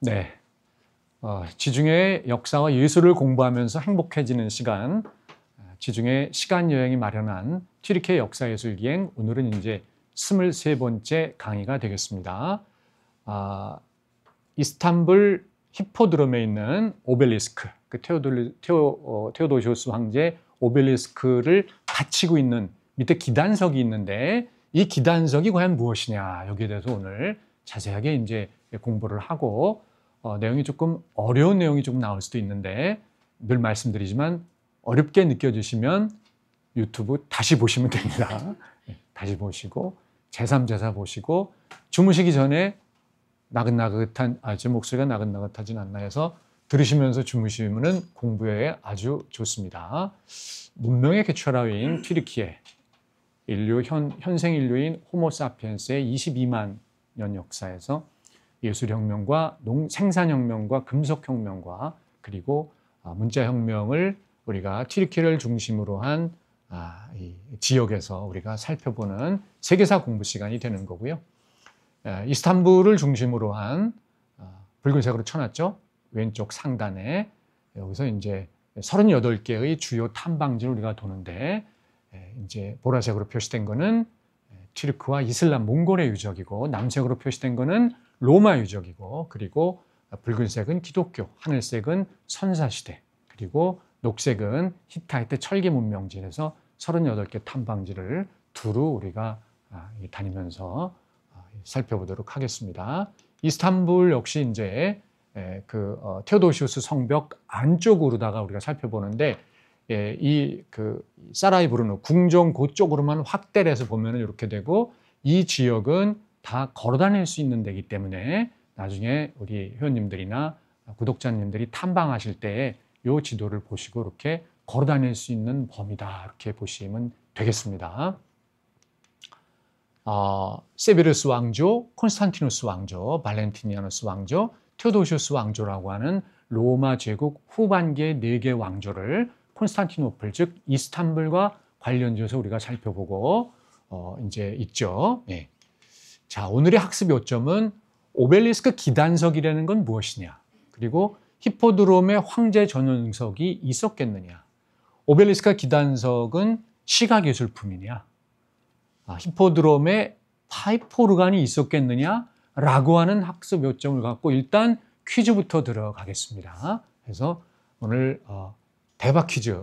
네, 지중해 역사와 예술을 공부하면서 행복해지는 시간, 지중해 시간여행이 마련한 튀르키예 역사예술기행, 오늘은 이제 23번째 강의가 되겠습니다. 이스탄불 히포드롬에 있는 오벨리스크, 그 테오도시우스 황제 오벨리스크를 바치고 있는 밑에 기단석이 있는데, 이 기단석이 과연 무엇이냐, 여기에 대해서 오늘 자세하게 이제 공부를 하고, 내용이 조금 어려운 내용이 조금 나올 수도 있는데, 늘 말씀드리지만 어렵게 느껴지시면 유튜브 다시 보시면 됩니다. 다시 보시고 제3, 제4 보시고, 주무시기 전에 나긋나긋한, 제 목소리가 나긋나긋하진 않나 해서 들으시면서 주무시면 공부에 아주 좋습니다. 문명의 개최라인 튀르키예, 현생 인류인 호모사피엔스의 22만 년 역사에서 예술혁명과 생산혁명과 금속혁명과 그리고 문자혁명을 우리가 튀르키예를 중심으로 한 이 지역에서 우리가 살펴보는 세계사 공부 시간이 되는 거고요. 이스탄불을 중심으로 한 붉은색으로 쳐놨죠. 왼쪽 상단에 여기서 이제 38개의 주요 탐방지를 우리가 도는데, 이제 보라색으로 표시된 거는 튀르크와 이슬람 몽골의 유적이고, 남색으로 표시된 거는 로마 유적이고, 그리고 붉은색은 기독교, 하늘색은 선사시대, 그리고 녹색은 히타이트 철기 문명지에서 38개 탐방지를 두루 우리가 다니면서 살펴보도록 하겠습니다. 이스탄불 역시 이제 테오도시우스 성벽 안쪽으로다가 우리가 살펴보는데, 사라이브르누 궁정 그쪽으로만 확대를 해서 보면은 이렇게 되고, 이 지역은 다 걸어 다닐 수 있는 데이기 때문에 나중에 우리 회원님들이나 구독자님들이 탐방하실 때 이 지도를 보시고 이렇게 걸어 다닐 수 있는 범위다, 이렇게 보시면 되겠습니다. 세베르스 왕조, 콘스탄티누스 왕조, 발렌티니아누스 왕조, 테오도시우스 왕조라고 하는 로마 제국 후반기의 4개 왕조를 콘스탄티노플, 즉 이스탄불과 관련지어서 우리가 살펴보고 이제 있죠. 네. 자, 오늘의 학습 요점은 오벨리스크 기단석이라는 건 무엇이냐, 그리고 히포드롬에 황제 전용석이 있었겠느냐, 오벨리스크 기단석은 시각예술품이냐, 히포드롬에 파이포르간이 있었겠느냐라고 하는 학습 요점을 갖고 일단 퀴즈부터 들어가겠습니다. 그래서 오늘 대박 퀴즈.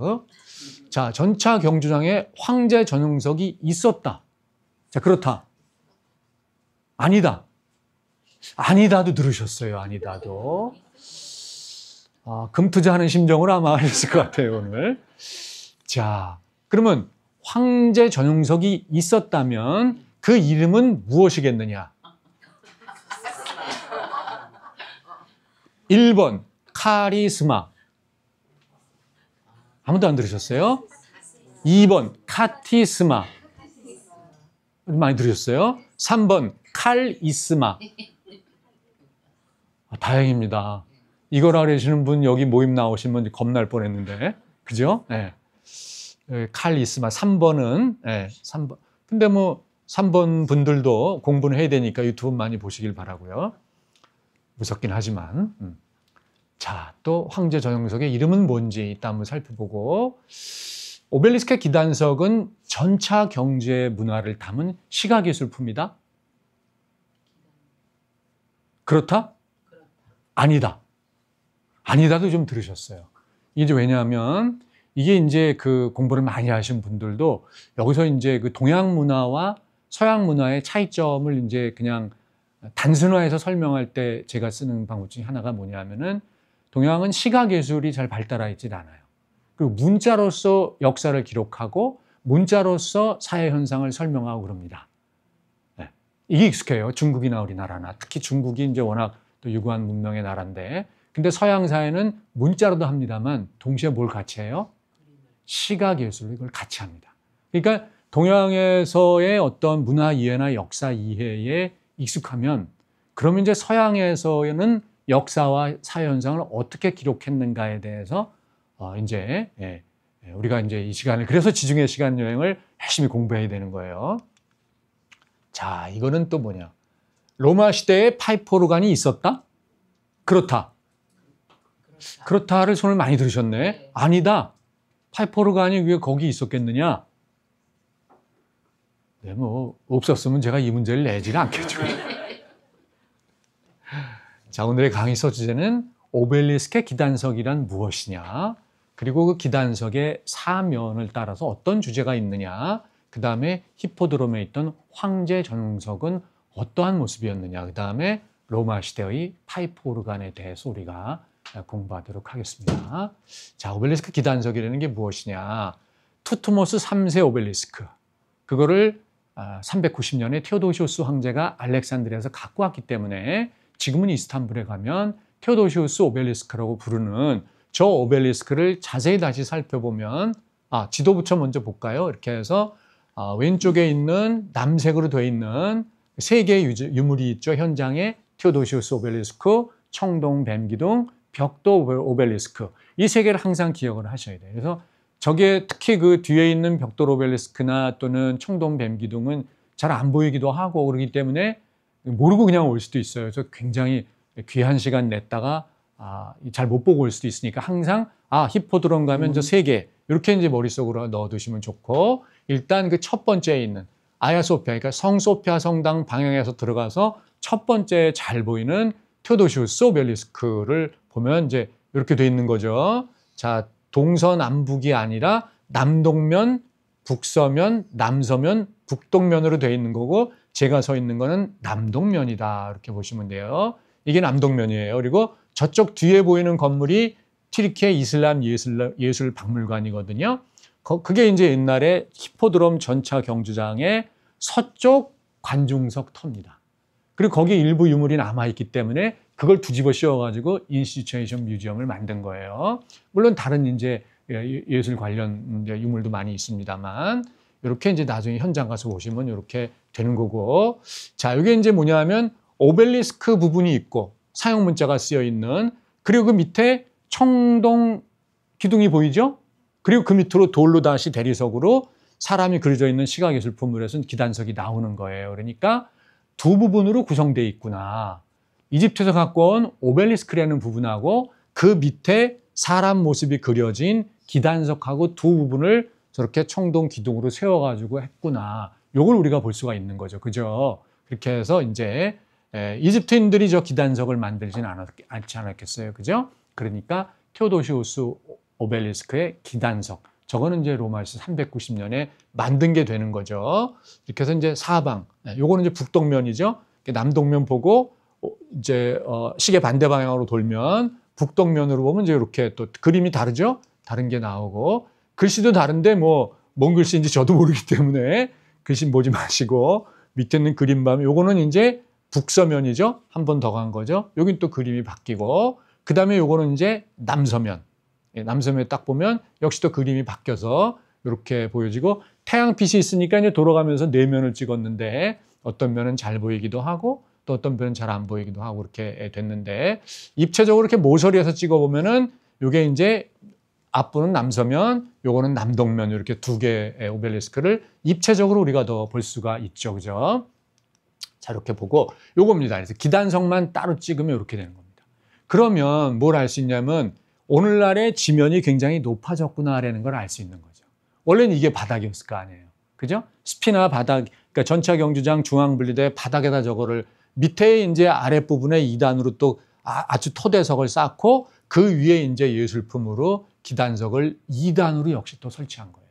자, 전차 경주장에 황제 전용석이 있었다. 자, 그렇다. 아니다. 아니다도 들으셨어요. 아니다도. 금투자하는 심정으로 아마 하셨을 것 같아요, 오늘. 자, 그러면 황제 전용석이 있었다면 그 이름은 무엇이겠느냐? 1번 카리스마. 아무도 안 들으셨어요? 2번 카티스마. 많이 들으셨어요? 3번 칼이스마. 다행입니다. 이걸 알으시는 분 여기 모임 나오시면 겁날 뻔했는데, 그죠? 네. 칼이스마. 3번은 3번. 근데 뭐 3번 분들도 공부는 해야 되니까 유튜브 많이 보시길 바라고요. 무섭긴 하지만. 자, 또 황제 전용석의 이름은 뭔지 이따 한번 살펴보고, 오벨리스크 기단석은 전차 경제 문화를 담은 시각예술품이다. 그렇다? 아니다. 아니다도 좀 들으셨어요. 이게 왜냐하면 이게 이제 그 공부를 많이 하신 분들도 여기서 이제 그 동양 문화와 서양 문화의 차이점을 이제 그냥 단순화해서 설명할 때 제가 쓰는 방법 중에 하나가 뭐냐면은, 동양은 시각예술이 잘 발달해 있지 않아요. 그리고 문자로서 역사를 기록하고 문자로서 사회현상을 설명하고 그럽니다. 네. 이게 익숙해요. 중국이나 우리나라나. 특히 중국이 이제 워낙 또 유구한 문명의 나라인데, 근데 서양 사회는 문자로도 합니다만 동시에 뭘 같이 해요? 시각예술, 이걸 같이 합니다. 그러니까 동양에서의 어떤 문화 이해나 역사 이해에 익숙하면, 그러면 이제 서양에서는 역사와 사회 현상을 어떻게 기록했는가에 대해서 이제 우리가 이제 이 시간을, 그래서 지중해 시간 여행을 열심히 공부해야 되는 거예요. 자, 이거는 또 뭐냐? 로마 시대에 파이포르간이 있었다? 그렇다. 그렇다를 손을 많이 들으셨네. 네. 아니다. 파이포르간이 왜 거기 있었겠느냐? 네, 뭐 없었으면 제가 이 문제를 내지는 않겠죠. 자, 오늘의 강의 소주제는 오벨리스크의 기단석이란 무엇이냐? 그리고 그 기단석의 사면을 따라서 어떤 주제가 있느냐? 그 다음에 히포드롬에 있던 황제 전웅석은 어떠한 모습이었느냐? 그 다음에 로마 시대의 파이프 오르간에 대해서 우리가 공부하도록 하겠습니다. 자, 오벨리스크 기단석이라는 게 무엇이냐? 투트모스 3세 오벨리스크. 그거를 390년에 테오도시우스 황제가 알렉산드리아에서 갖고 왔기 때문에 지금은 이스탄불에 가면 테오도시우스 오벨리스크라고 부르는 저 오벨리스크를 자세히 다시 살펴보면 지도부터 먼저 볼까요? 이렇게 해서 왼쪽에 있는 남색으로 되어 있는 세 개의 유물이 있죠. 현장에 테오도시우스 오벨리스크, 청동 뱀기둥, 벽도 오벨리스크. 이 세 개를 항상 기억을 하셔야 돼요. 그래서 저게 특히 그 뒤에 있는 벽도 오벨리스크나 또는 청동 뱀기둥은 잘 안 보이기도 하고 그러기 때문에 모르고 그냥 올 수도 있어요. 그래서 굉장히 귀한 시간 냈다가 잘 못 보고 올 수도 있으니까 항상 히포드롬 가면 저 세 개 이렇게 이제 머릿속으로 넣어두시면 좋고, 일단 그 첫 번째에 있는 아야소피아, 그러니까 성소피아 성당 방향에서 들어가서 첫 번째 잘 보이는 테오도시우스 오벨리스크를 보면 이제 이렇게 돼 있는 거죠. 자, 동서남북이 아니라 남동면, 북서면, 남서면, 북동면으로 돼 있는 거고, 제가 서 있는 거는 남동면이다. 이렇게 보시면 돼요. 이게 남동면이에요. 그리고 저쪽 뒤에 보이는 건물이 튀르키예 이슬람 예술 박물관이거든요. 그게 이제 옛날에 히포드롬 전차 경주장의 서쪽 관중석 터입니다. 그리고 거기에 일부 유물이 남아있기 때문에 그걸 뒤집어 씌워가지고 인스티튜이션 뮤지엄을 만든 거예요. 물론 다른 이제 예술 관련 이제 유물도 많이 있습니다만, 이렇게 이제 나중에 현장 가서 보시면 이렇게 되는 거고. 자, 이게 이제 뭐냐면 오벨리스크 부분이 있고 사용 문자가 쓰여 있는, 그리고 그 밑에 청동 기둥이 보이죠? 그리고 그 밑으로 돌로 다시 대리석으로 사람이 그려져 있는 시각예술품으로 해서 기단석이 나오는 거예요. 그러니까 두 부분으로 구성되어 있구나. 이집트에서 갖고 온 오벨리스크라는 부분하고 그 밑에 사람 모습이 그려진 기단석하고 두 부분을 저렇게 청동 기둥으로 세워가지고 했구나. 요걸 우리가 볼 수가 있는 거죠. 그죠? 그렇게 해서 이제 이집트인들이 저 기단석을 만들진 않지 않았겠어요. 그죠? 그러니까 테오도시우스 오벨리스크의 기단석. 저거는 이제 로마에서 390년에 만든 게 되는 거죠. 이렇게 해서 이제 사방. 요거는 이제 북동면이죠. 남동면 보고 이제 시계 반대 방향으로 돌면 북동면으로 보면 이제 이렇게 또 그림이 다르죠. 다른 게 나오고, 글씨도 다른데 뭔 글씨인지 저도 모르기 때문에 글씨 보지 마시고, 밑에 있는 그림만, 요거는 이제 북서면이죠. 한 번 더 간 거죠. 여긴 또 그림이 바뀌고, 그 다음에 요거는 이제 남서면. 남서면에 딱 보면 역시 또 그림이 바뀌어서 이렇게 보여지고, 태양빛이 있으니까 이제 돌아가면서 네 면을 찍었는데 어떤 면은 잘 보이기도 하고 또 어떤 면은 잘 안 보이기도 하고 이렇게 됐는데, 입체적으로 이렇게 모서리에서 찍어보면은 요게 이제 앞부는 남서면, 요거는 남동면, 이렇게 두 개의 오벨리스크를 입체적으로 우리가 더 볼 수가 있죠. 그죠? 자, 이렇게 보고 요겁니다. 그래서 기단석만 따로 찍으면 이렇게 되는 겁니다. 그러면 뭘 알 수 있냐면 오늘날의 지면이 굉장히 높아졌구나라는 걸 알 수 있는 거죠. 원래는 이게 바닥이었을 거 아니에요. 그죠? 스피나 바닥, 그러니까 전차 경주장 중앙 분리대 바닥에다 저거를 밑에 이제 아랫부분에 2단으로 또 아주 토대석을 쌓고 그 위에 이제 예술품으로 기단석을 2단으로 역시 또 설치한 거예요.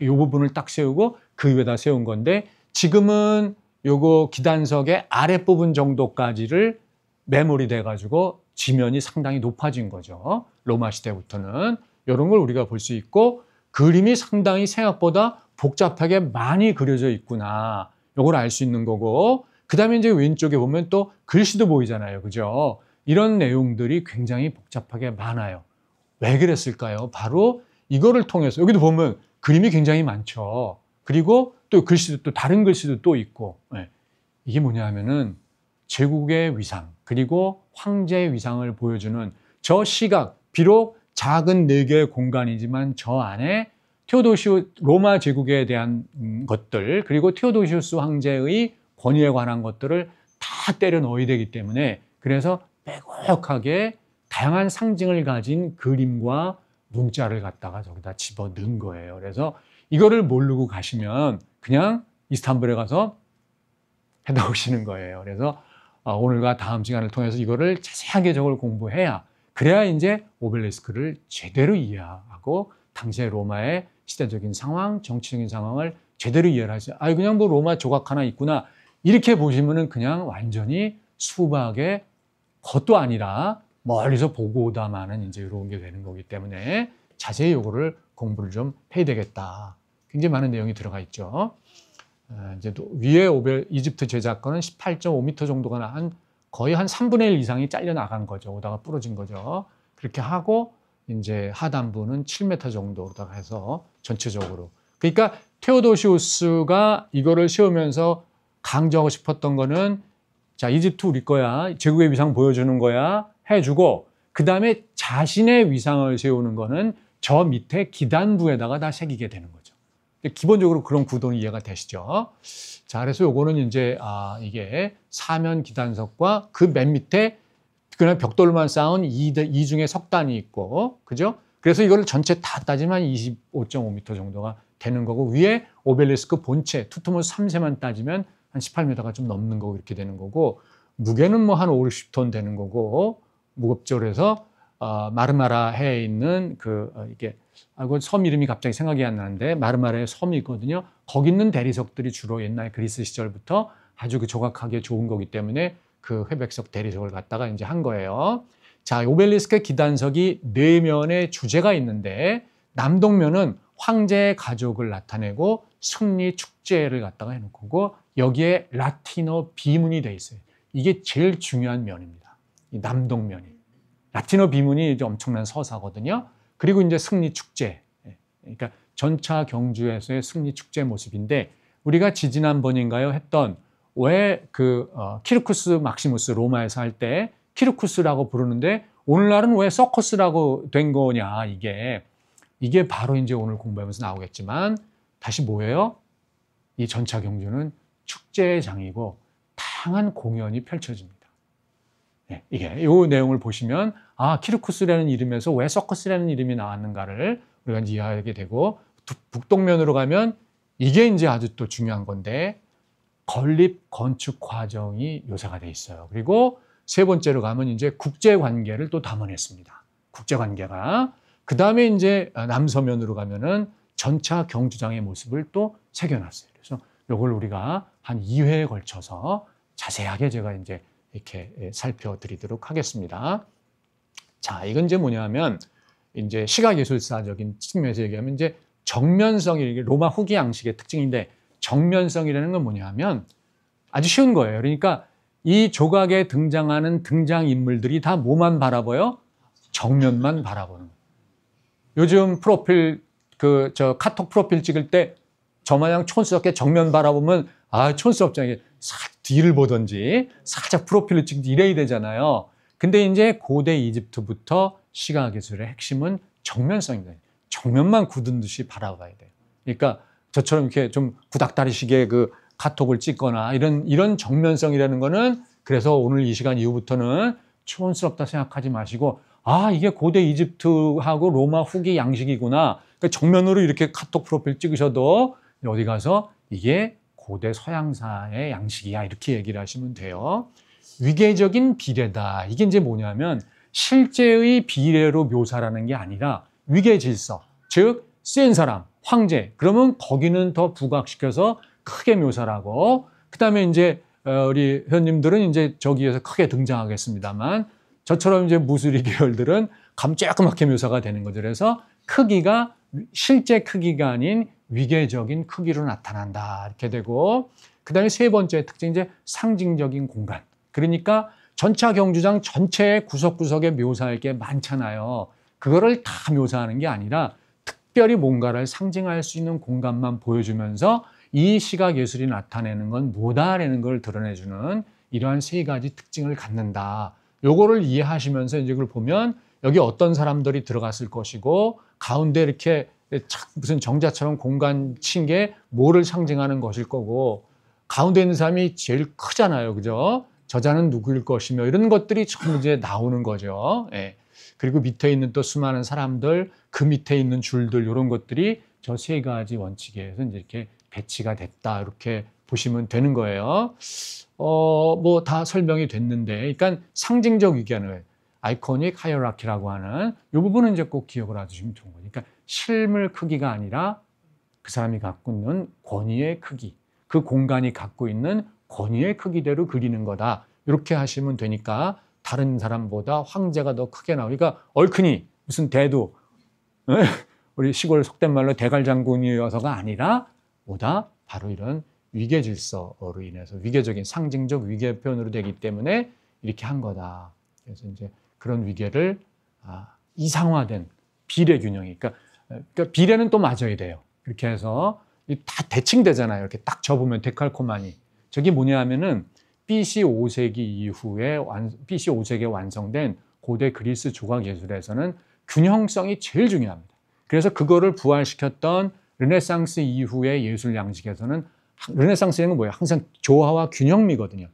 이 부분을 딱 세우고 그 위에다 세운 건데, 지금은 요거 기단석의 아랫부분 정도까지를 매몰이 돼가지고 지면이 상당히 높아진 거죠. 로마 시대부터는. 이런 걸 우리가 볼 수 있고, 그림이 상당히 생각보다 복잡하게 많이 그려져 있구나. 요걸 알 수 있는 거고, 그 다음에 이제 왼쪽에 보면 또 글씨도 보이잖아요. 그죠? 이런 내용들이 굉장히 복잡하게 많아요. 왜 그랬을까요? 바로 이거를 통해서, 여기도 보면 그림이 굉장히 많죠. 그리고 또 글씨도 또 다른 글씨도 또 있고, 이게 뭐냐 하면은 제국의 위상, 그리고 황제의 위상을 보여주는 저 시각, 비록 작은 네 개의 공간이지만 저 안에 로마 제국에 대한 것들, 그리고 테오도시우스 황제의 권위에 관한 것들을 다 때려 넣어야 되기 때문에, 그래서 빼곡하게 다양한 상징을 가진 그림과 문자를 갖다가 저기다 집어 넣은 거예요. 그래서 이거를 모르고 가시면 그냥 이스탄불에 가서 해다 오시는 거예요. 그래서 오늘과 다음 시간을 통해서 이거를 자세하게 저걸 공부해야, 그래야 이제 오벨리스크를 제대로 이해하고 당시의 로마의 시대적인 상황, 정치적인 상황을 제대로 이해를 하죠. 그냥 뭐 로마 조각 하나 있구나 이렇게 보시면은 그냥 완전히 수박의 것도 아니라 멀리서 보고 오다마는 이제 이런 게 되는 거기 때문에 자세히 요거를 공부를 좀 해야 되겠다. 굉장히 많은 내용이 들어가 있죠. 이제 위에 이집트 제작권은 18.5m 정도가 거의 한 3분의 1 이상이 잘려 나간 거죠. 오다가 부러진 거죠. 그렇게 하고 이제 하단부는 7m 정도로다가 해서 전체적으로. 그러니까 테오도시우스가 이거를 세우면서 강조하고 싶었던 거는, 자, 이집트 우리 거야. 제국의 위상 보여주는 거야. 해주고, 그 다음에 자신의 위상을 세우는 거는 저 밑에 기단부에다가 다 새기게 되는 거죠. 기본적으로 그런 구도는 이해가 되시죠? 자, 그래서 요거는 이제, 이게 사면 기단석과 그 맨 밑에 그냥 벽돌만 쌓은 이중의 석단이 있고, 그죠? 그래서 이걸 전체 다 따지면 25.5m 정도가 되는 거고, 위에 오벨리스크 본체, 투투모스 3세만 따지면 한 18m가 좀 넘는 거고, 이렇게 되는 거고, 무게는 뭐 한 5, 60톤 되는 거고, 무겁죠. 그래서, 마르마라 해에 있는 이게, 섬 이름이 갑자기 생각이 안 나는데, 마르마라의 섬이 있거든요. 거기 있는 대리석들이 주로 옛날 그리스 시절부터 아주 조각하게 좋은 거기 때문에 그 회백석 대리석을 갖다가 이제 한 거예요. 자, 오벨리스크 기단석이 네 면의 주제가 있는데, 남동면은 황제의 가족을 나타내고 승리 축제를 갖다가 해놓은 거고, 여기에 라틴어 비문이 돼 있어요. 이게 제일 중요한 면입니다. 이 남동면이. 라틴어 비문이 이제 엄청난 서사거든요. 그리고 이제 승리 축제. 그러니까 전차 경주에서의 승리 축제 모습인데, 우리가 지지난번인가요? 했던 왜 키르쿠스 막시무스 로마에서 할 때 키르쿠스라고 부르는데 오늘날은 왜 서커스라고 된 거냐, 이게 바로 이제 오늘 공부하면서 나오겠지만, 다시 뭐예요? 이 전차 경주는 축제의 장이고 다양한 공연이 펼쳐집니다. 이게 이 내용을 보시면 키르쿠스라는 이름에서 왜 서커스라는 이름이 나왔는가를 우리가 이해하게 되고, 북동면으로 가면 이게 이제 아주 또 중요한 건데, 건립 건축 과정이 묘사가 돼 있어요. 그리고 세 번째로 가면 이제 국제 관계를 또 담아냈습니다. 국제 관계가. 그 다음에 이제 남서면으로 가면은 전차 경주장의 모습을 또 새겨놨어요. 그래서 이걸 우리가 한 2회에 걸쳐서 자세하게 제가 이제 이렇게 살펴드리도록 하겠습니다. 자, 이건 이제 뭐냐면, 이제 시각예술사적인 측면에서 얘기하면 이제 정면성이 로마 후기 양식의 특징인데, 정면성이라는 건 뭐냐면 아주 쉬운 거예요. 그러니까 이 조각에 등장하는 등장인물들이 다 뭐만 바라봐요? 정면만 바라보는 거예요. 요즘 프로필, 카톡 프로필 찍을 때 저마냥 촌스럽게 정면 바라보면 촌스럽잖아요. 싹 뒤를 보든지 살짝 프로필을 찍든지 이래야 되잖아요. 근데 이제 고대 이집트부터 시각예술의 핵심은 정면성입니다. 정면만 굳은 듯이 바라봐야 돼요. 그러니까 저처럼 이렇게 좀 구닥다리식의 카톡을 찍거나 이런 정면성이라는 거는, 그래서 오늘 이 시간 이후부터는 촌스럽다 생각하지 마시고, 이게 고대 이집트하고 로마 후기 양식이구나. 그러니까 정면으로 이렇게 카톡 프로필 찍으셔도 어디 가서 이게 고대 서양사의 양식이야, 이렇게 얘기를 하시면 돼요. 위계적인 비례다. 이게 이제 뭐냐면 실제의 비례로 묘사라는 게 아니라 위계 질서, 즉 센 사람, 황제, 그러면 거기는 더 부각시켜서 크게 묘사를 하고, 그 다음에 이제 우리 회원님들은 이제 저기에서 크게 등장하겠습니다만, 저처럼 이제 무수리 계열들은 조그맣게 묘사가 되는 거죠. 그래서 크기가 실제 크기가 아닌 위계적인 크기로 나타난다, 이렇게 되고, 그 다음에 세 번째 특징, 이제 상징적인 공간. 그러니까 전차 경주장 전체의 구석구석에 묘사할 게 많잖아요. 그거를 다 묘사하는 게 아니라 특별히 뭔가를 상징할 수 있는 공간만 보여주면서 이 시각 예술이 나타내는 건 뭐다라는 걸 드러내주는 이러한 세 가지 특징을 갖는다. 요거를 이해하시면서 이제 그걸 보면 여기 어떤 사람들이 들어갔을 것이고, 가운데 이렇게 무슨 정자처럼 공간 친 게 뭐를 상징하는 것일 거고, 가운데 있는 사람이 제일 크잖아요. 그죠? 저자는 누구일 것이며 이런 것들이 전부 이제 나오는 거죠. 예. 그리고 밑에 있는 또 수많은 사람들, 그 밑에 있는 줄들 이런 것들이 저 세 가지 원칙에 의해서 이제 이렇게 배치가 됐다 이렇게 보시면 되는 거예요. 뭐 다 설명이 됐는데, 그러니까 상징적 위견을 아이코닉 하이어라키라고 하는 이 부분은 이제 꼭 기억을 해주시면 좋은 거니까 그러니까 실물 크기가 아니라 그 사람이 갖고 있는 권위의 크기, 그 공간이 갖고 있는 권위의 크기대로 그리는 거다. 이렇게 하시면 되니까 다른 사람보다 황제가 더 크게 나오니까 얼큰이 무슨 대도 우리 시골 속된 말로 대갈장군이어서가 아니라 보다 바로 이런 위계 질서로 인해서 위계적인 상징적 위계 표현으로 되기 때문에 이렇게 한 거다. 그래서 이제 그런 위계를 이상화된 비례 균형이 그러니까 비례는 또 맞아야 돼요. 이렇게 해서 다 대칭되잖아요. 이렇게 딱 접으면 데칼코마니. 저게 뭐냐 하면은 BC 5세기 이후에 BC 5세기에 완성된 고대 그리스 조각 예술에서는 균형성이 제일 중요합니다. 그래서 그거를 부활시켰던 르네상스 이후의 예술 양식에서는 르네상스에는 뭐예요? 항상 조화와 균형미거든요.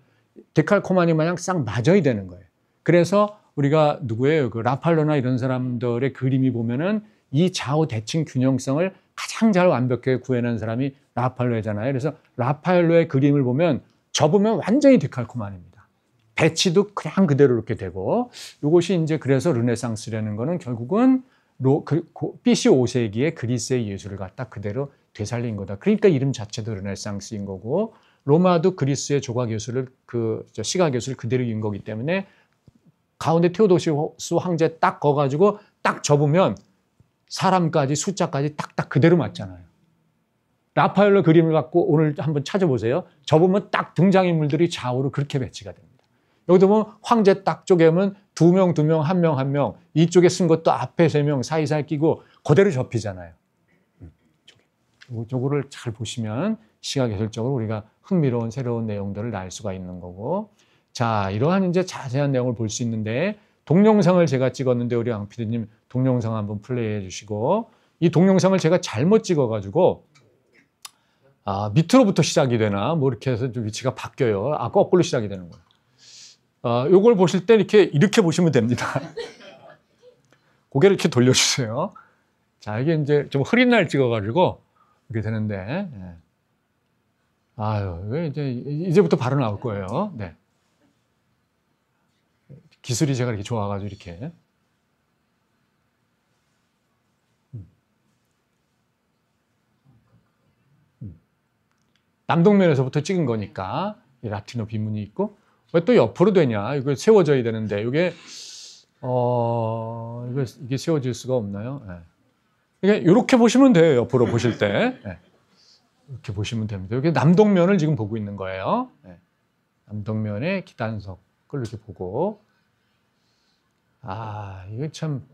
데칼코마니 마냥 싹 맞아야 되는 거예요. 그래서 우리가 누구예요? 그 라팔로나 이런 사람들의 그림이 보면은 이 좌우 대칭 균형성을 가장 잘 완벽하게 구해낸 사람이 라팔로잖아요. 그래서 라팔로의 그림을 보면 접으면 완전히 데칼코마니입니다. 배치도 그냥 그대로 이렇게 되고 이것이 이제 그래서 르네상스라는 거는 결국은 BC 5세기의 그리스의 예술을 갖다 그대로 되살린 거다. 그러니까 이름 자체도 르네상스인 거고 로마도 그리스의 조각 예술을 시각 예술을 그대로 이은 거기 때문에 가운데 테오도시우스 황제 딱 거가지고 딱 접으면 사람까지 숫자까지 딱딱 그대로 맞잖아요. 라파엘로 그림을 갖고 오늘 한번 찾아보세요. 접으면 딱 등장인물들이 좌우로 그렇게 배치가 됩니다. 여기도 보면 황제 딱 쪼개면 두 명, 한 명, 한 명. 이쪽에 쓴 것도 앞에 세 명 사이사이 끼고 그대로 접히잖아요. 요거를 잘 보시면 시각예술적으로 우리가 흥미로운 새로운 내용들을 알 수가 있는 거고. 자, 이러한 이제 자세한 내용을 볼 수 있는데 동영상을 제가 찍었는데 우리 양 PD님 동영상 한번 플레이해 주시고 이 동영상을 제가 잘못 찍어가지고 밑으로부터 시작이 되나 뭐 이렇게 해서 좀 위치가 바뀌어요. 거꾸로 시작이 되는 거예요. 요걸 보실 때 이렇게 보시면 됩니다. 고개를 이렇게 돌려주세요. 자, 이게 이제 좀 흐린 날 찍어가지고 이렇게 되는데, 왜 이제부터 바로 나올 거예요. 네. 기술이 제가 이렇게 좋아가지고 이렇게. 남동면에서부터 찍은 거니까 이 라틴어 비문이 있고 왜 또 옆으로 되냐? 이거 세워져야 되는데 이게 이게 세워질 수가 없나요? 네. 이게 이렇게 보시면 돼요. 옆으로 보실 때 네. 이렇게 보시면 됩니다. 여기 남동면을 지금 보고 있는 거예요. 네. 남동면의 기단석을 이렇게 보고 이게 참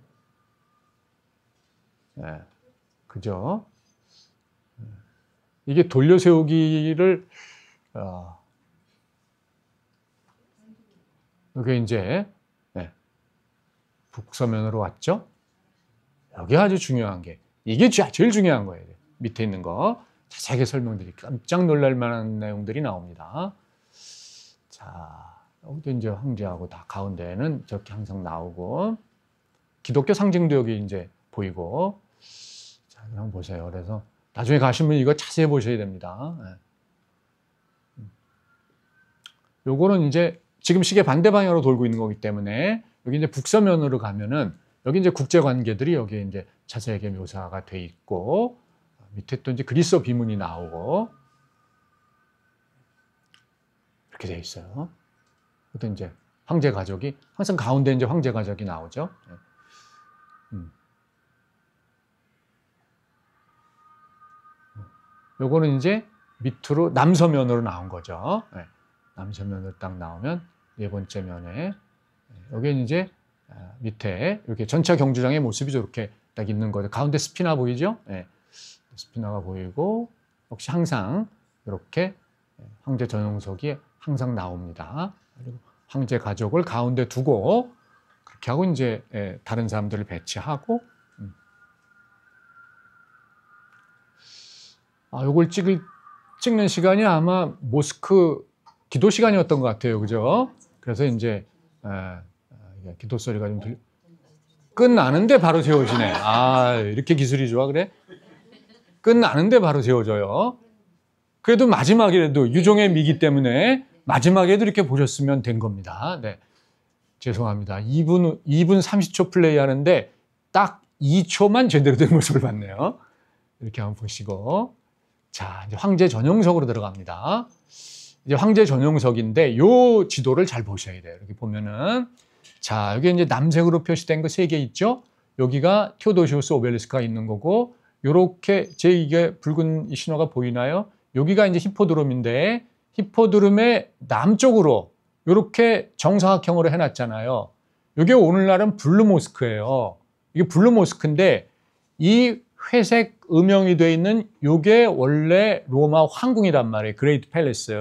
그죠? 이게 돌려 세우기를 이게 이제 북서면으로 왔죠. 여기 아주 중요한 게 이게 제일 중요한 거예요. 밑에 있는 거 자세하게 설명드릴게요. 깜짝 놀랄 만한 내용들이 나옵니다. 자, 여기도 이제 황제하고 다 가운데는 저렇게 항상 나오고 기독교 상징도 여기 이제 보이고 자, 한번 보세요. 그래서 나중에 가시면 이거 자세히 보셔야 됩니다. 요거는 이제 지금 시계 반대 방향으로 돌고 있는 거기 때문에 여기 이제 북서면으로 가면은 여기 이제 국제 관계들이 여기에 이제 자세하게 묘사가 돼 있고 밑에 또 이제 그리스어 비문이 나오고 이렇게 돼 있어요. 또 이제 황제 가족이 항상 가운데 이제 황제 가족이 나오죠. 요거는 이제 밑으로 남서면으로 나온 거죠. 남서면으로 딱 나오면 네 번째 면에 여기는 이제 밑에 이렇게 전차 경주장의 모습이 저렇게 딱 있는 거죠. 가운데 스피나 보이죠? 스피나가 보이고 역시 항상 이렇게 황제 전용석이 항상 나옵니다. 그리고 황제 가족을 가운데 두고 그렇게 하고 이제 다른 사람들을 배치하고 요걸 찍는 시간이 아마 모스크 기도 시간이었던 것 같아요. 그죠? 그래서 이제 기도 소리가 좀 끝나는데 바로 세워지네. 아, 이렇게 기술이 좋아 그래? 끝나는데 바로 세워져요. 그래도 마지막이라도 유종의 미기 때문에 마지막에도 이렇게 보셨으면 된 겁니다. 네. 죄송합니다. 2분 30초 플레이 하는데 딱 2초만 제대로 된 모습을 봤네요. 이렇게 한번 보시고. 자, 이제 황제 전용석으로 들어갑니다. 이제 황제 전용석인데 요 지도를 잘 보셔야 돼요. 이렇게 보면은 자, 여기 이제 남색으로 표시된 거 3개 있죠? 여기가 테오도시우스 오벨리스크가 있는 거고 요렇게 이게 붉은 신호가 보이나요? 여기가 이제 히포드롬인데 히포드롬의 남쪽으로 요렇게 정사각형으로 해놨잖아요. 이게 오늘날은 블루 모스크예요. 이게 블루 모스크인데 이 회색 음영이 되어 있는 요게 원래 로마 황궁이란 말이에요. 그레이트 팰리스.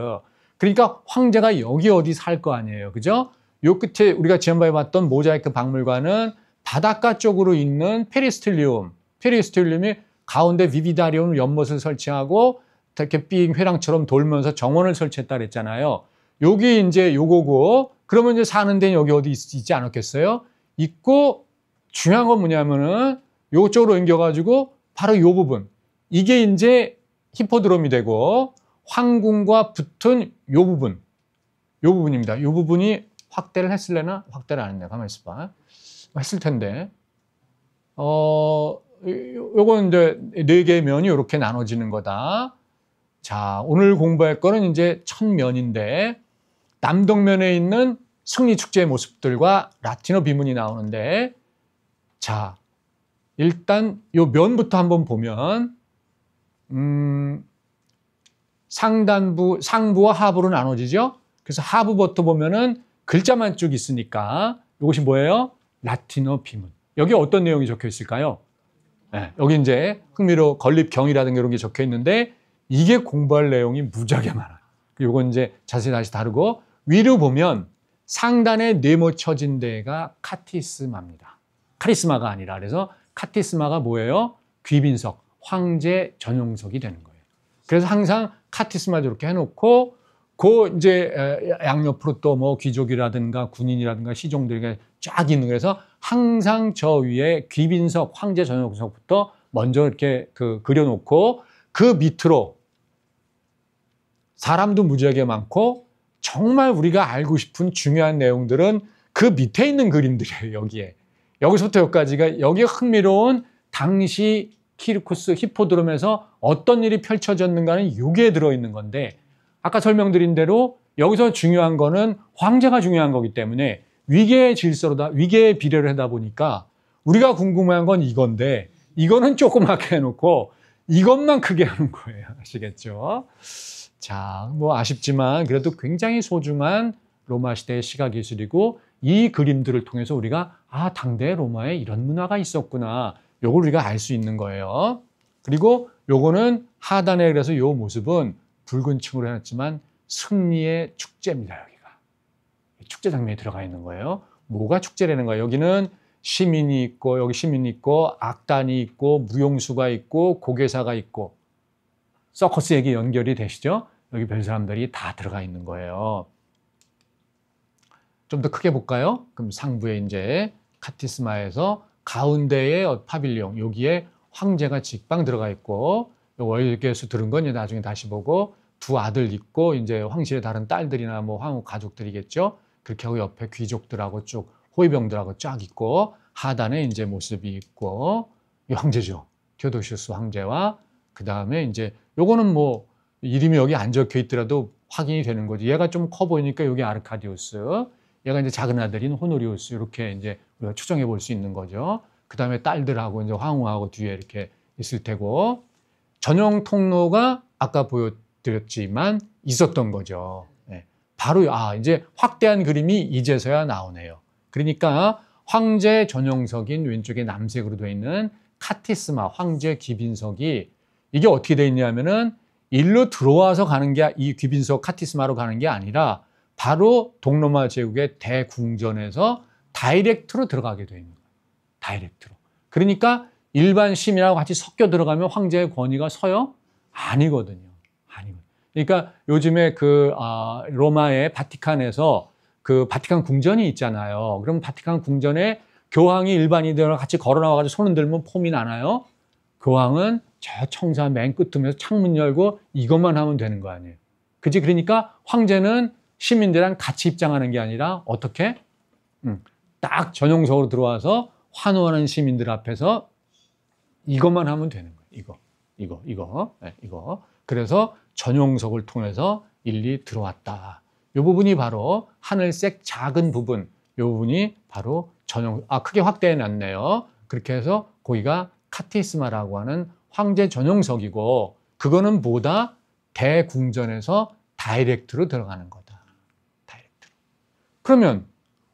그러니까 황제가 여기 어디 살 거 아니에요. 그죠? 요 끝에 우리가 지난번에 봤던 모자이크 박물관은 바닷가 쪽으로 있는 페리스틸리움이 가운데 비비다리움 연못을 설치하고 이렇게 삥 회랑처럼 돌면서 정원을 설치했다 그랬잖아요. 여기 이제 요거고 그러면 이제 사는 데는 여기 어디 있지 않았겠어요? 있고 중요한 건 뭐냐면은 요쪽으로 옮겨가지고 바로 요 부분 이게 이제 히포드롬이 되고 황궁과 붙은 요 부분입니다. 요 부분이 확대를 했을래나? 확대를 안 했네. 가만히 있어봐. 했을 텐데. 요건 이제 4개의 면이 이렇게 나눠지는 거다. 자, 오늘 공부할 거는 이제 첫 면인데, 남동면에 있는 승리축제의 모습들과 라틴어 비문이 나오는데, 자, 일단 요 면부터 한번 보면, 상부와 하부로 나눠지죠? 그래서 하부부터 보면은 글자만 쭉 있으니까 이것이 뭐예요? 라틴어 비문. 여기 어떤 내용이 적혀 있을까요? 네, 여기 이제 흥미로 건립경이라든가 이런 게 적혀 있는데 이게 공부할 내용이 무지하게 많아요. 이건 이제 자세히 다시 다루고 위로 보면 상단에 네모쳐진 데가 카티스마입니다. 카리스마가 아니라 그래서 카티스마가 뭐예요? 귀빈석, 황제 전용석이 되는 거예요. 그래서 항상 카티스마 저렇게 해놓고 그 이제 양옆으로 또 뭐 귀족이라든가 군인이라든가 시종들이 쫙 있는 그래서 항상 저 위에 귀빈석, 황제 전용석부터 먼저 이렇게 그려놓고 그 밑으로 사람도 무지하게 많고 정말 우리가 알고 싶은 중요한 내용들은 그 밑에 있는 그림들이에요. 여기에. 여기서부터 여기까지가 여기에 흥미로운 당시 키르쿠스 히포드롬에서 어떤 일이 펼쳐졌는가는 이게 들어있는 건데 아까 설명드린 대로 여기서 중요한 거는 황제가 중요한 거기 때문에 위계의 질서로다, 위계의 비례를 하다 보니까 우리가 궁금한 건 이건데 이거는 조그맣게 해놓고 이것만 크게 하는 거예요. 아시겠죠? 자, 뭐 아쉽지만 그래도 굉장히 소중한 로마 시대의 시각예술이고 이 그림들을 통해서 우리가 당대 로마에 이런 문화가 있었구나. 요걸 우리가 알 수 있는 거예요. 그리고 요거는 하단에 그래서 요 모습은 붉은 층으로 해놨지만 승리의 축제입니다. 여기가. 축제 장면이 들어가 있는 거예요. 뭐가 축제라는 거예요? 여기는 시민이 있고 여기 시민이 있고 악단이 있고 무용수가 있고 고개사가 있고 서커스 얘기 연결이 되시죠? 여기 별 사람들이 다 들어가 있는 거예요. 좀 더 크게 볼까요? 그럼 상부에 이제 카티스마에서 가운데에 파빌리옹 여기에 황제가 직방 들어가 있고 월계수 들은 건 이제 나중에 다시 보고 두 아들 있고 이제 황실의 다른 딸들이나 뭐 황후 가족들이겠죠. 그렇게 하고 옆에 귀족들하고 쭉 호위병들하고 쫙 있고 하단에 이제 모습이 있고 이 황제죠. 테오도시우스 황제와 그 다음에 이제 요거는 뭐 이름이 여기 안 적혀 있더라도 확인이 되는 거지. 얘가 좀 커 보이니까 여기 아르카디우스, 얘가 이제 작은 아들인 호노리우스 이렇게 이제 우리가 추정해 볼 수 있는 거죠. 그 다음에 딸들하고 이제 황후하고 뒤에 이렇게 있을 테고 전용 통로가 아까 보여드렸지만 있었던 거죠. 네. 바로 이제 확대한 그림이 이제서야 나오네요. 그러니까 황제 전용석인 왼쪽에 남색으로 되어 있는 카티스마 황제 귀빈석이 이게 어떻게 되어 있냐면은 일로 들어와서 가는 게 이 귀빈석 카티스마로 가는 게 아니라 바로 동로마 제국의 대궁전에서 다이렉트로 들어가게 되어 있는 거예요. 다이렉트로. 그러니까 일반 시민하고 같이 섞여 들어가면 황제의 권위가 서요? 아니거든요. 아니거든요. 그러니까 요즘에 로마의 바티칸에서 그 바티칸 궁전이 있잖아요. 그럼 바티칸 궁전에 교황이 일반인들과 같이 걸어 나와가지고 손 흔들면 폼이 나나요? 교황은 저 청사 맨 끝쯤에서 창문 열고 이것만 하면 되는 거 아니에요. 그지? 그러니까 황제는 시민들이랑 같이 입장하는 게 아니라 어떻게? 딱 전용석으로 들어와서 환호하는 시민들 앞에서 이것만 하면 되는 거예요. 이거. 그래서 전용석을 통해서 일리 들어왔다. 이 부분이 바로 하늘색 작은 부분, 이 부분이 바로 크게 확대해 놨네요. 그렇게 해서 거기가 카티스마라고 하는 황제 전용석이고, 그거는 보다 대궁전에서 다이렉트로 들어가는 거다. 다이렉트로. 그러면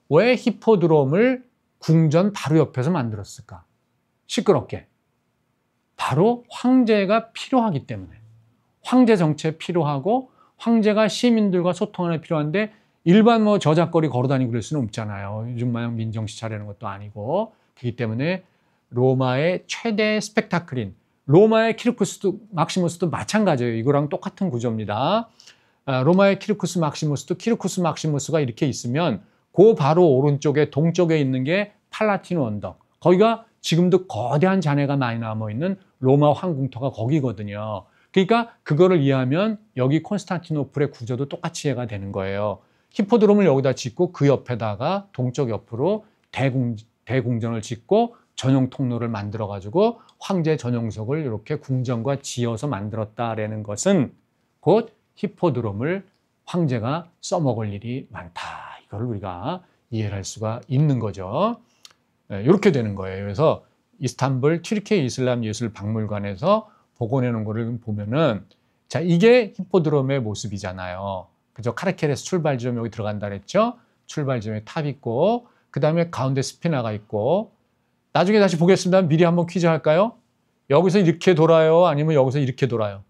왜 히포드롬을 궁전 바로 옆에서 만들었을까? 시끄럽게. 바로 황제가 필요하기 때문에. 황제 정치에 필요하고 황제가 시민들과 소통하는 데 필요한데 일반 저작거리 걸어다니고 그럴 수는 없잖아요. 요즘 마냥 민정시 차리는 것도 아니고. 그렇기 때문에 로마의 최대 스펙타클인 로마의 키르쿠스 막시무스도 마찬가지예요. 이거랑 똑같은 구조입니다. 로마의 키르쿠스 막시무스도 키르쿠스 막시무스가 이렇게 있으면 그 바로 오른쪽에 동쪽에 있는 게 팔라티노 언덕. 거기가 지금도 거대한 잔해가 많이 남아있는 로마 황궁터가 거기거든요. 그러니까 그거를 이해하면 여기 콘스탄티노플의 구조도 똑같이 이해가 되는 거예요. 히포드롬을 여기다 짓고 그 옆에다가 동쪽 옆으로 대궁전을 짓고 전용 통로를 만들어가지고 황제 전용석을 이렇게 궁전과 지어서 만들었다라는 것은 곧 히포드롬을 황제가 써먹을 일이 많다. 이걸 우리가 이해를 할 수가 있는 거죠. 이렇게 되는 거예요. 그래서 이스탄불 튀르키예 이슬람 예술 박물관에서 복원해 놓은 거를 보면은, 자, 이게 히포드롬의 모습이잖아요. 그죠? 카르케레스 출발 지점 여기 들어간다 그랬죠? 출발 지점에 탑 있고, 그 다음에 가운데 스피나가 있고, 나중에 다시 보겠습니다. 미리 한번 퀴즈 할까요? 여기서 이렇게 돌아요? 아니면 여기서 이렇게 돌아요?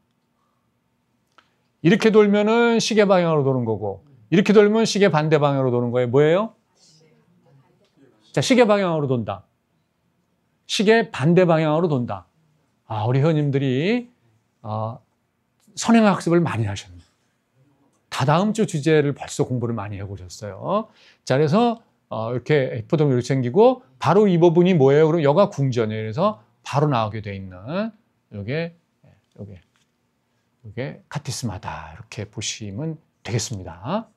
이렇게 돌면은 시계 방향으로 도는 거고, 이렇게 돌면 시계 반대 방향으로 도는 거예요. 뭐예요? 자, 시계 방향으로 돈다. 시계 반대 방향으로 돈다. 우리 회원님들이 선행학습을 많이 하셨네요. 다다음 주 주제를 벌써 공부를 많이 해보셨어요. 자, 그래서 이렇게 히포드롬을 이렇게 생기고, 바로 이 부분이 뭐예요? 그럼 여가 궁전이에요. 그래서 바로 나오게 돼 있는 요게 카티스마다 이렇게 보시면 되겠습니다.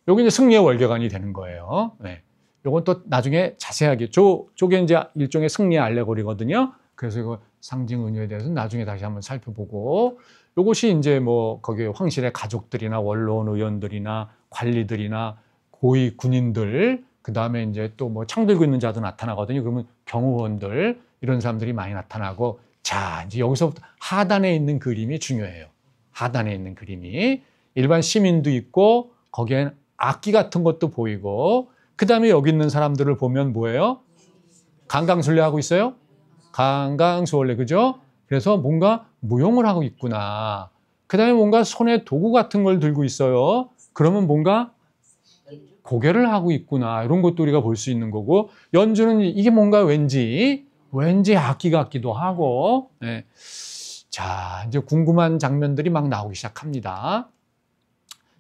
요게 이제 승리의 월계관이 되는 거예요. 네. 요건 또 나중에 자세하게 저게 이제 일종의 승리의 알레고리거든요. 그래서 이거 상징 은유에 대해서는 나중에 다시 한번 살펴보고, 요것이 이제 거기 황실의 가족들이나 원로원 의원들이나 관리들이나 고위 군인들, 그 다음에 이제 또 창 들고 있는 자도 나타나거든요. 그러면 경호원들, 이런 사람들이 많이 나타나고, 자, 이제 여기서부터 하단에 있는 그림이 중요해요. 하단에 있는 그림이. 일반 시민도 있고, 거기엔 악기 같은 것도 보이고, 그 다음에 여기 있는 사람들을 보면 뭐예요? 강강술래 하고 있어요? 강강수월래, 그죠? 그래서 뭔가 무용을 하고 있구나. 그 다음에 뭔가 손에 도구 같은 걸 들고 있어요. 그러면 뭔가 고개를 하고 있구나. 이런 것도 우리가 볼 수 있는 거고, 연주는 이게 뭔가 왠지 악기 같기도 하고. 네. 자, 이제 궁금한 장면들이 막 나오기 시작합니다.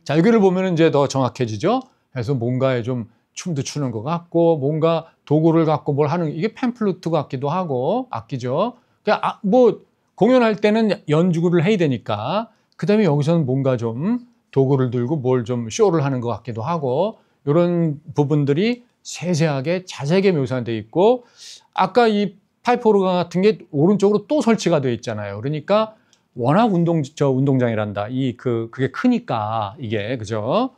자, 여기를 보면 이제 더 정확해지죠? 그래서 뭔가에 좀 춤도 추는 것 같고, 뭔가 도구를 갖고 뭘 하는, 이게 팸플루트 같기도 하고, 악기죠. 그러니까 공연할 때는 연주를 해야 되니까, 그 다음에 여기서는 뭔가 좀 도구를 들고 뭘 좀 쇼를 하는 것 같기도 하고, 이런 부분들이 세세하게 자세하게 묘사되어 있고, 아까 이 파이프 오르간 같은 게 오른쪽으로 또 설치가 되어 있잖아요. 그러니까 워낙 운동장이란다. 그게 크니까 이게, 그죠?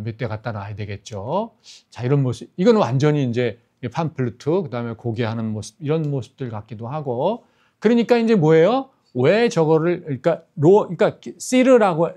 몇 대 갖다 놔야 되겠죠. 자, 이런 모습. 이건 완전히 이제 팜플루트, 그 다음에 고개하는 모습, 이런 모습들 같기도 하고. 그러니까 이제 뭐예요? 왜 저거를, 그러니까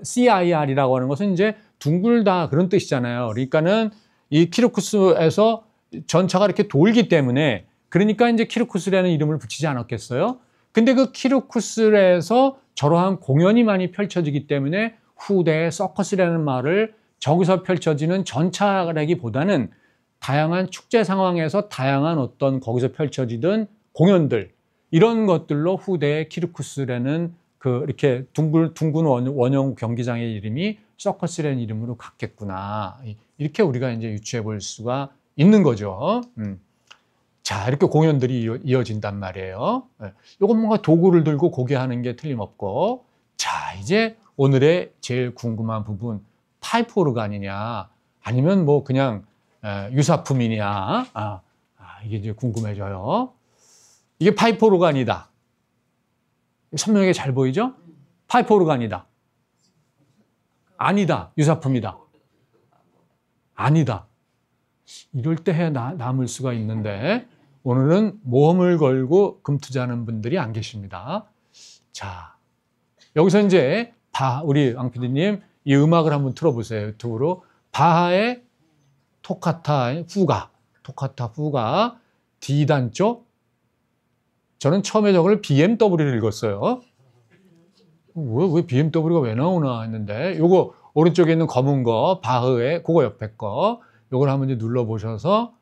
CIR이라고 하는 것은 이제 둥글다 그런 뜻이잖아요. 그러니까는 이 키르쿠스에서 전차가 이렇게 돌기 때문에, 그러니까 이제 키르쿠스라는 이름을 붙이지 않았겠어요? 근데 그 키르쿠스에서 저러한 공연이 많이 펼쳐지기 때문에 후대에 서커스라는 말을, 저기서 펼쳐지는 전차라기보다는 다양한 축제 상황에서 다양한 어떤 거기서 펼쳐지던 공연들, 이런 것들로 후대에 키르쿠스라는 이렇게 둥근 원형 경기장의 이름이 서커스라는 이름으로 갔겠구나. 이렇게 우리가 이제 유추해 볼 수가 있는 거죠. 자, 이렇게 공연들이 이어진단 말이에요. 이건 뭔가 도구를 들고 고개하는 게 틀림없고. 자, 이제 오늘의 제일 궁금한 부분, 파이프 오르간이냐, 아니면 뭐 그냥 유사품이냐. 이게 이제 궁금해져요. 이게 파이프 오르간이다. 선명하게 잘 보이죠? 파이프 오르간이다. 아니다. 유사품이다. 아니다. 이럴 때 해 남을 수가 있는데 오늘은 모험을 걸고 금투자하는 분들이 안 계십니다. 자, 여기서 이제 우리 왕 PD님 이 음악을 한번 틀어보세요. 유튜브로. 바하의 토카타 후가 D단조. 저는 처음에 저걸 BMW를 읽었어요. 왜 BMW가 왜 나오나 했는데 요거 오른쪽에 있는 검은 거 바흐의 그거 옆에 거 요걸 한번 이제 눌러보셔서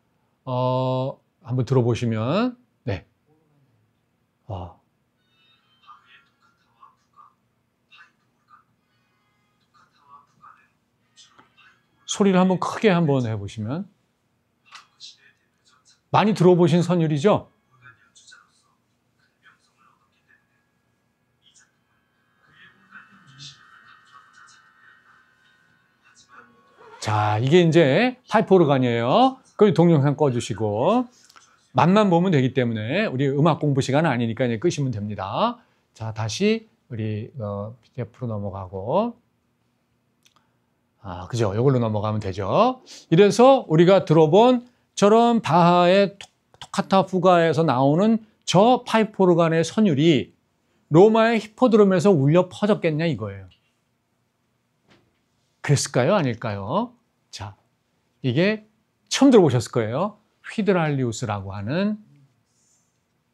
한번 들어보시면 네. 소리를 한번 크게 한번 해보시면 많이 들어보신 선율이죠? 자, 이게 이제 파이프 오르간이에요. 그럼 동영상 꺼주시고 맛만 보면 되기 때문에 우리 음악 공부 시간은 아니니까 이제 끄시면 됩니다. 자, 다시 우리 PDF로 넘어가고 그죠? 이걸로 넘어가면 되죠. 이래서 우리가 들어본 저런 바하의 토카타 후가에서 나오는 저 파이프 오르간의 선율이 로마의 히포드롬에서 울려 퍼졌겠냐 이거예요. 그랬을까요? 아닐까요? 자, 이게 처음 들어보셨을 거예요. 휘드랄리우스라고 하는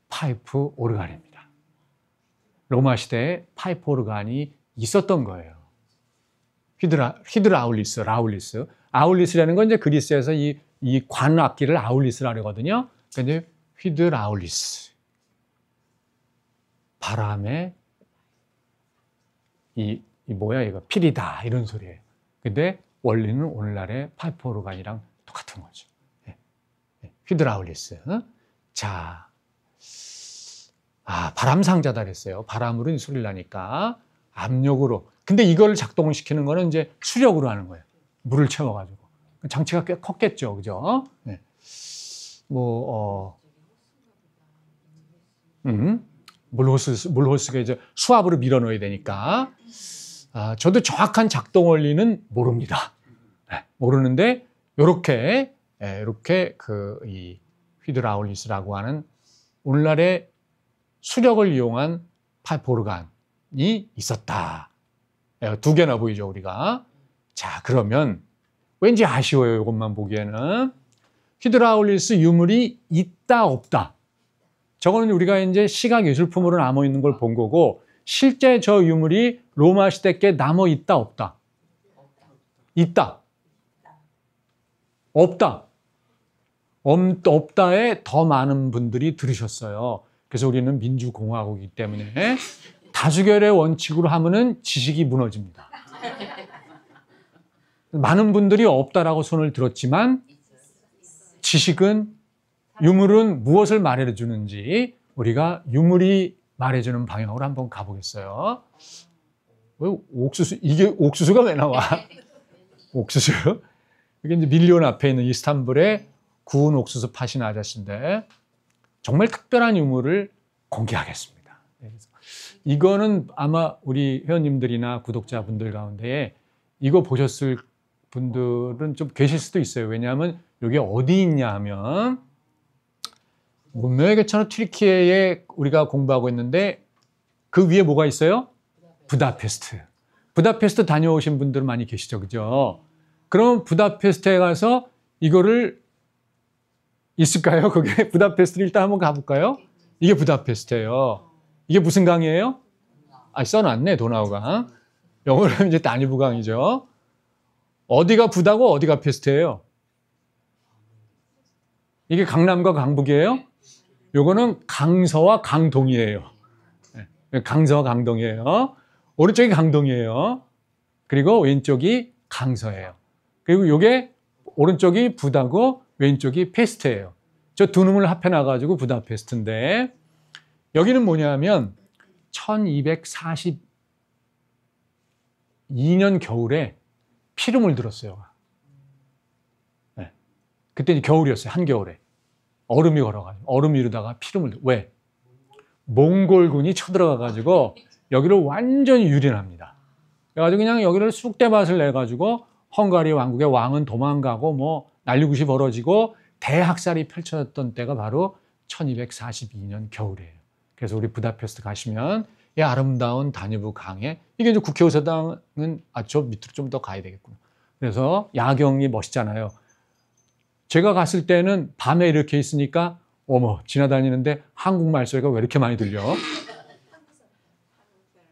파이프 오르간입니다. 로마 시대에 파이프 오르간이 있었던 거예요. 라울리스. 아울리스라는 건 이제 그리스에서 이 관악기를 아울리스라고 하거든요. 그런데 휘드라울리스. 바람에 뭐야 이거 피리다 이런 소리예요. 근데 원리는 오늘날의 파이프 오르간이랑 똑같은 거죠. 휘드라울리스. 자, 바람 상자다 그랬어요. 바람으로 소리를 나니까 압력으로. 근데 이걸 작동을 시키는 거는 이제 수력으로 하는 거예요. 물을 채워가지고. 장치가 꽤 컸겠죠, 그죠? 네. 물호스가 이제 수압으로 밀어넣어야 되니까. 저도 정확한 작동 원리는 모릅니다. 모르는데 이렇게 이 휘드라울리스라고 하는 오늘날의 수력을 이용한 파이프 오르간이 있었다. 두 개나 보이죠, 우리가. 자, 그러면 왠지 아쉬워요, 이것만 보기에는. 휘드라울리스 유물이 있다, 없다. 저거는 우리가 이제 시각 예술품으로 남아 있는 걸 본 거고, 실제 저 유물이 로마 시대 께 남아 있다, 없다? 있다. 없다. 없다에 더 많은 분들이 들으셨어요. 그래서 우리는 민주공화국이기 때문에 다수결의 원칙으로 하면은 지식이 무너집니다. 많은 분들이 없다라고 손을 들었지만 지식은, 유물은 무엇을 말해주는지 우리가 유물이 말해주는 방향으로 한번 가보겠어요. 왜 이게 옥수수가 왜 나와? 옥수수? 이게 이제 밀리온 앞에 있는 이스탄불의 구운 옥수수 파신 아저씨인데 정말 특별한 유물을 공개하겠습니다. 이거는 아마 우리 회원님들이나 구독자분들 가운데 이거 보셨을 분들은 좀 계실 수도 있어요. 왜냐하면 이게 어디 있냐 하면 문명의 개천은 튀르키예에 우리가 공부하고 있는데 그 위에 뭐가 있어요? 부다페스트. 부다페스트 다녀오신 분들 많이 계시죠, 그죠? 그럼 부다페스트에 가서 이거를 있을까요? 거기에 부다페스트를 일단 한번 가볼까요? 이게 부다페스트예요. 이게 무슨 강이에요? 써놨네, 도나우강. 영어로 하면 이제 다뉴브강이죠. 어디가 부다고 어디가 페스트예요? 이게 강남과 강북이에요? 요거는 강서와 강동이에요. 강서 강동이에요. 오른쪽이 강동이에요. 그리고 왼쪽이 강서예요. 그리고 이게 오른쪽이 부다고 왼쪽이 페스트예요. 저 두 놈을 합해놔가지고 부다페스트인데 여기는 뭐냐면 1242년 겨울에 피름을 들었어요. 네. 그때 이제 겨울이었어요. 한겨울에. 얼음이 걸어가지고 얼음 위로다가 피름을 왜? 몽골군이 쳐들어가가지고 여기를 완전히 유린합니다. 그래가지고 그냥 여기를 쑥대밭을 내가지고 헝가리 왕국의 왕은 도망가고 뭐 난리굿이 벌어지고 대학살이 펼쳐졌던 때가 바로 1242년 겨울이에요. 그래서 우리 부다페스트 가시면 이 아름다운 다뉴브 강에 이게 이제 국회의사당은 저 밑으로 좀 더 가야 되겠구나. 그래서 야경이 멋있잖아요. 제가 갔을 때는 밤에 이렇게 있으니까 어머 지나다니는데 한국말 소리가 왜 이렇게 많이 들려?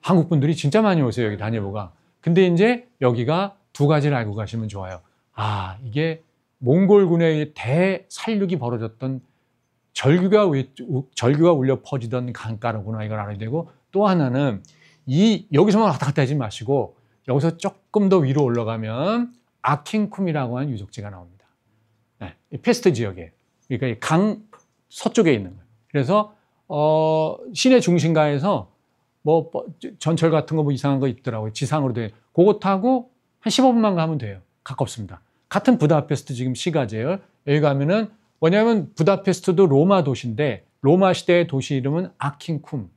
한국 분들이 진짜 많이 오세요. 여기 다녀보가. 근데 이제 여기가 두 가지를 알고 가시면 좋아요. 아 이게 몽골군의 대살육이 벌어졌던 절규가 울려 퍼지던 강가로구나 이걸 알아야 되고 또 하나는 여기서만 왔다 갔다 하지 마시고 여기서 조금 더 위로 올라가면 아킹쿰이라고 하는 유적지가 나옵니다. 네, 페스트 지역에 그러니까 강 서쪽에 있는 거예요. 그래서 시내 중심가에서 뭐 전철 같은 거 뭐 이상한 거 있더라고요. 지상으로 돼. 그거 타고 한 15분만 가면 돼요. 가깝습니다. 같은 부다페스트 지금 시가제요. 여기 가면은 뭐냐면 부다페스트도 로마 도시인데 로마 시대의 도시 이름은 아킹쿰.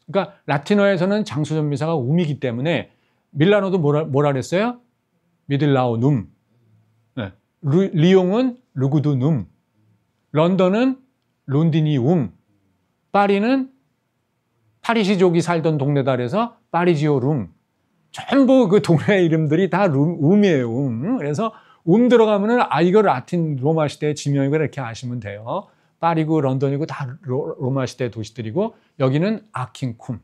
그러니까 라틴어에서는 장수전미사가 um이기 때문에 밀라노도 뭐라 그랬어요? 미들라오눔. 네. 리옹은 루구두눔. 런던은 론디니움. 파리는 파리시족이 살던 동네다 그래서 파리지오룸. 전부 그 동네 이름들이 다 um이에요. 그래서 들어가면은 이거 라틴 로마 시대의 지명이고 이렇게 아시면 돼요. 파리고 런던이고 다 로마 시대 도시들이고 여기는 아킹쿰.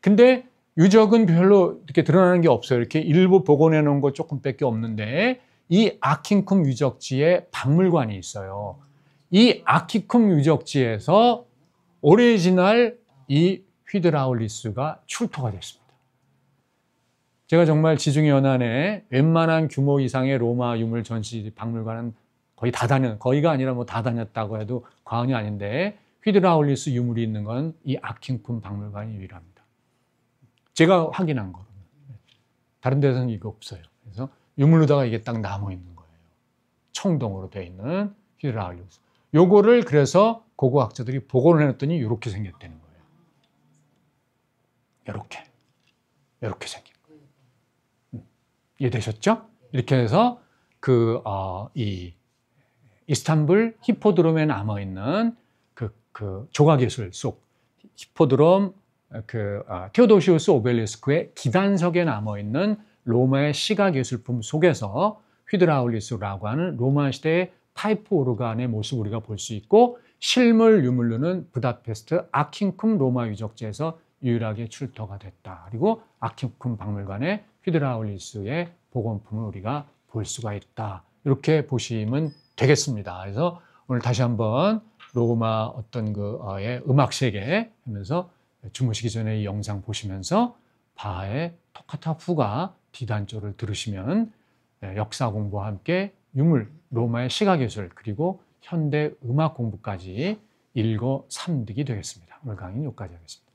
근데 유적은 별로 이렇게 드러나는 게 없어요. 이렇게 일부 복원해 놓은 거 조금밖에 없는데 이 아킹쿰 유적지에 박물관이 있어요. 이 아킹쿰 유적지에서 오리지널 이 휘드라울리스가 출토가 됐습니다. 제가 정말 지중해 연안에 웬만한 규모 이상의 로마 유물 전시 박물관은 거의 다 거의가 아니라 뭐 다 다녔다고 해도 과언이 아닌데 휘드라울리스 유물이 있는 건 이 아킹쿰 박물관이 유일합니다. 제가 확인한 거로는. 다른 데서는 이거 없어요. 그래서 유물로다가 이게 딱 남아 있는 거예요. 청동으로 되어 있는 휘드라울리스. 요거를 그래서 고고학자들이 복원을 해놨더니 이렇게 생겼다는 거예요. 이렇게 생긴 거예요. 이해되셨죠? 이렇게 해서 이 이스탄불 히포드롬에 남아있는 그 조각예술 속 히포드롬 테오도시우스 오벨리스크의 기단석에 남아있는 로마의 시각예술품 속에서 휘드라울리스라고 하는 로마 시대의 파이프 오르간의 모습을 우리가 볼 수 있고 실물 유물로는 부다페스트 아킹쿰 로마 유적지에서 유일하게 출토가 됐다. 그리고 아킹쿰 박물관에 휘드라울리스의 복원품을 우리가 볼 수가 있다. 이렇게 보시면 되겠습니다. 그래서 오늘 다시 한번 로마 어떤 그의 음악 세계 하면서 주무시기 전에 이 영상 보시면서 바하의 토카타 후가 D단조를 들으시면 역사 공부와 함께 유물, 로마의 시각예술 그리고 현대 음악 공부까지 읽어 삼득이 되겠습니다. 오늘 강의는 여기까지 하겠습니다.